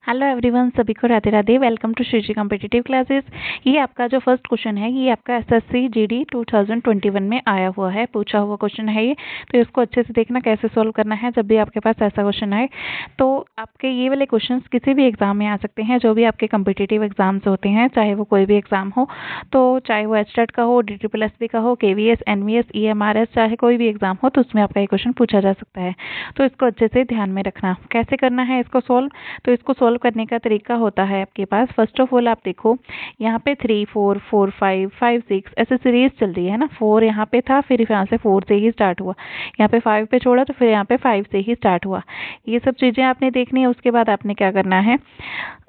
Hello everyone, सभी को Radhe Radhe. Welcome to Shriji competitive classes. ये आपका जो फर्स्ट क्वेश्चन है ये आपका एसएससी जीडी 2021 में आया हुआ है, पूछा हुआ क्वेश्चन है ये। तो इसको अच्छे से देखना कैसे सॉल्व करना है जब भी आपके पास ऐसा क्वेश्चन आए। तो आपके ये वाले क्वेश्चंस किसी भी एग्जाम में आ सकते हैं, जो भी आपके कॉम्पिटिटिव एग्जाम्स होते हैं, चाहे वो कोई भी एग्जाम हो, तो चाहे वो एचटेट का हो, DSSB का हो, KVS, NVS, EMRS, चाहे कोई भी एग्जाम हो, तो उसमें आपका ये क्वेश्चन पूछा जा सकता है। तो इसको अच्छे से ध्यान में रखना। कैसे करना है इसको सॉल्व, तो इसको सॉल्व करने का तरीका होता है आपके पास। फर्स्ट ऑफ ऑल आप देखो, यहाँ पे 3 4 4 5 5 6 ऐसे सीरीज चल रही है ना। 4 यहाँ पे था, फिर यहाँ से 4 से ही स्टार्ट हुआ, यहाँ पे 5 पे छोड़ा, तो फिर यहाँ पे 5 से ही स्टार्ट हुआ। ये सब चीजें आपने देखनी है। उसके बाद आपने क्या करना है,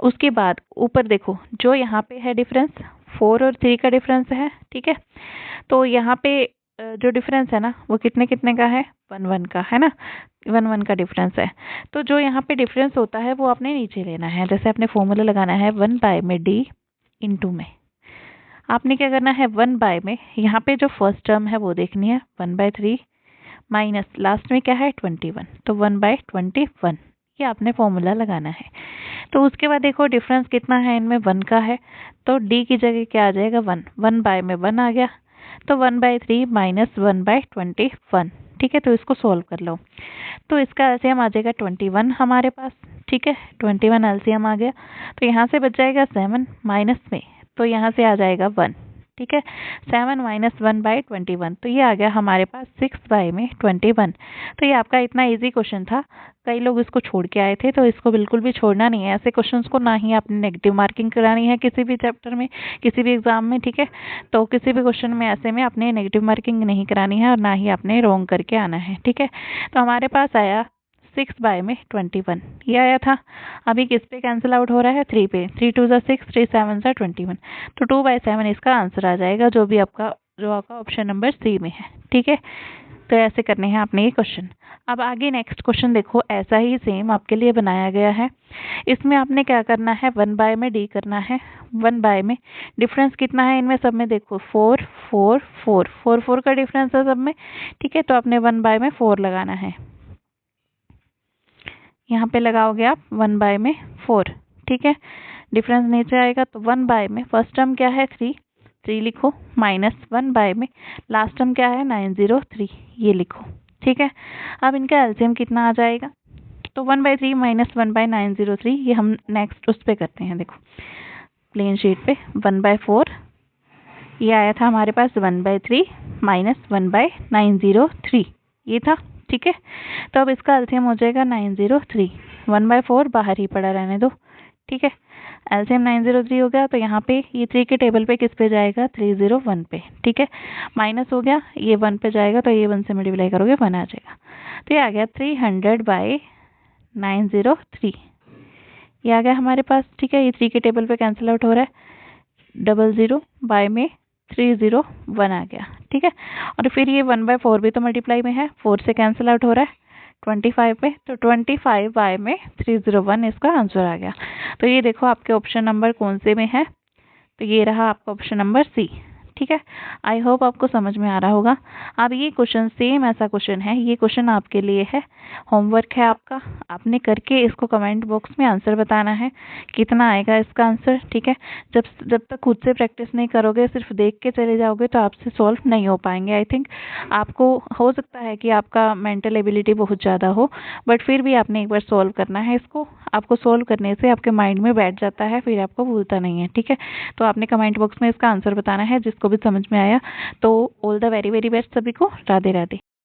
उसके बाद ऊपर देखो, जो यहाँ पे है डिफरेंस 4 और 3 का डिफरेंस है, ठीक है। तो यहाँ पे जो डिफरेंस है ना वो कितने कितने का है, 1 1 का है ना, 1 1 का डिफरेंस है। तो जो यहाँ पे डिफरेंस होता है वो आपने नीचे लेना है। जैसे आपने फॉर्मूला लगाना है 1 बाय में d इंटू में, आपने क्या करना है 1 बाय में, यहाँ पे जो फर्स्ट टर्म है वो देखनी है 1/3 माइनस लास्ट में क्या है 21, तो 1/21, ये आपने फॉर्मूला लगाना है। तो उसके बाद देखो डिफरेंस कितना है इनमें, 1 का है, तो d की जगह क्या आ जाएगा 1, 1 बाय में 1 आ गया, तो 1/3 माइनस 1/21, ठीक है। तो इसको सॉल्व कर लो, तो इसका एलसीएम आ जाएगा 21 हमारे पास, ठीक है। 21 एलसीएम आ गया, तो यहाँ से बच जाएगा 7 माइनस में, तो यहाँ से आ जाएगा 1, ठीक है। 7 माइनस 1/21, तो ये आ गया हमारे पास 6 बाय में 21। तो ये आपका इतना इजी क्वेश्चन था। कई लोग इसको छोड़ के आए थे, तो इसको बिल्कुल भी छोड़ना नहीं है। ऐसे क्वेश्चंस को ना ही आपने नेगेटिव मार्किंग करानी है किसी भी चैप्टर में, किसी भी एग्जाम में, ठीक है। तो किसी भी क्वेश्चन में ऐसे में आपने नेगेटिव मार्किंग नहीं करानी है और ना ही आपने रॉन्ग करके आना है, ठीक है। तो हमारे पास आया 6 बाय में 21, ये आया था। अभी किस पे कैंसिल आउट हो रहा है, 3 पे। 3 2 ज़ा 6, 3 7 ज़ा 21, तो 2/7 इसका आंसर आ जाएगा, जो आपका ऑप्शन नंबर सी में है, ठीक है। तो ऐसे करने हैं आपने ये क्वेश्चन। अब आगे नेक्स्ट क्वेश्चन देखो, ऐसा ही सेम आपके लिए बनाया गया है। इसमें आपने क्या करना है, 1 बाय में d करना है। 1 बाय में डिफरेंस कितना है इनमें सब में, देखो 4 4 4 4 4 का डिफरेंस है सब में, ठीक है। तो आपने 1 बाय में 4 लगाना है, यहाँ पे लगाओगे आप 1 बाय में 4, ठीक है। डिफरेंस नीचे आएगा, तो 1 बाय में फर्स्ट टर्म क्या है 3 लिखो, माइनस 1 बाय में लास्ट टर्म क्या है 903, ये लिखो, ठीक है। अब इनका एलसीएम कितना आ जाएगा, तो 1/3 माइनस 1/903, ये हम नेक्स्ट उस पे करते हैं। देखो प्लेन शीट पे 1/4, ये आया था हमारे पास 1/3 माइनस 1/903, ये था, ठीक है। तो अब इसका एलसीएम हो जाएगा 903, 1/4 बाहर ही पड़ा रहने दो, ठीक है। एलसीएम 903 हो गया, तो यहाँ पे ये 3 के टेबल पे किस पे जाएगा 301 पे, ठीक है। माइनस हो गया, ये 1 पे जाएगा, तो ये 1 से मल्टीप्लाई करोगे 1 आ जाएगा। तो ये आ गया 300/903, ये आ गया हमारे पास, ठीक है। ये 3 के टेबल पे कैंसिल आउट हो रहा है, 00 बाय में 301 आ गया, ठीक है। और फिर ये 1/4 भी तो मल्टीप्लाई में है, 4 से कैंसिल आउट हो रहा है 25 पे, तो 25 बाय में 301 इसका आंसर आ गया। तो ये देखो आपके ऑप्शन नंबर कौन से में है, तो ये रहा आपका ऑप्शन नंबर सी, ठीक है। आई होप आपको समझ में आ रहा होगा। अब ये क्वेश्चन सेम ऐसा क्वेश्चन है, ये क्वेश्चन आपके लिए है, होमवर्क है आपका। आपने करके इसको कमेंट बॉक्स में आंसर बताना है, कितना आएगा इसका आंसर, ठीक है। जब तक खुद से प्रैक्टिस नहीं करोगे, सिर्फ देख के चले जाओगे, तो आपसे सॉल्व नहीं हो पाएंगे। आई थिंक आपको हो सकता है कि आपका मेंटल एबिलिटी बहुत ज़्यादा हो, बट फिर भी आपने एक बार सॉल्व करना है इसको। आपको सॉल्व करने से आपके माइंड में बैठ जाता है, फिर आपको भूलता नहीं है, ठीक है। तो आपने कमेंट बॉक्स में इसका आंसर बताना है, जिसको भी समझ में आया। तो all the very very best सभी को, राधे राधे।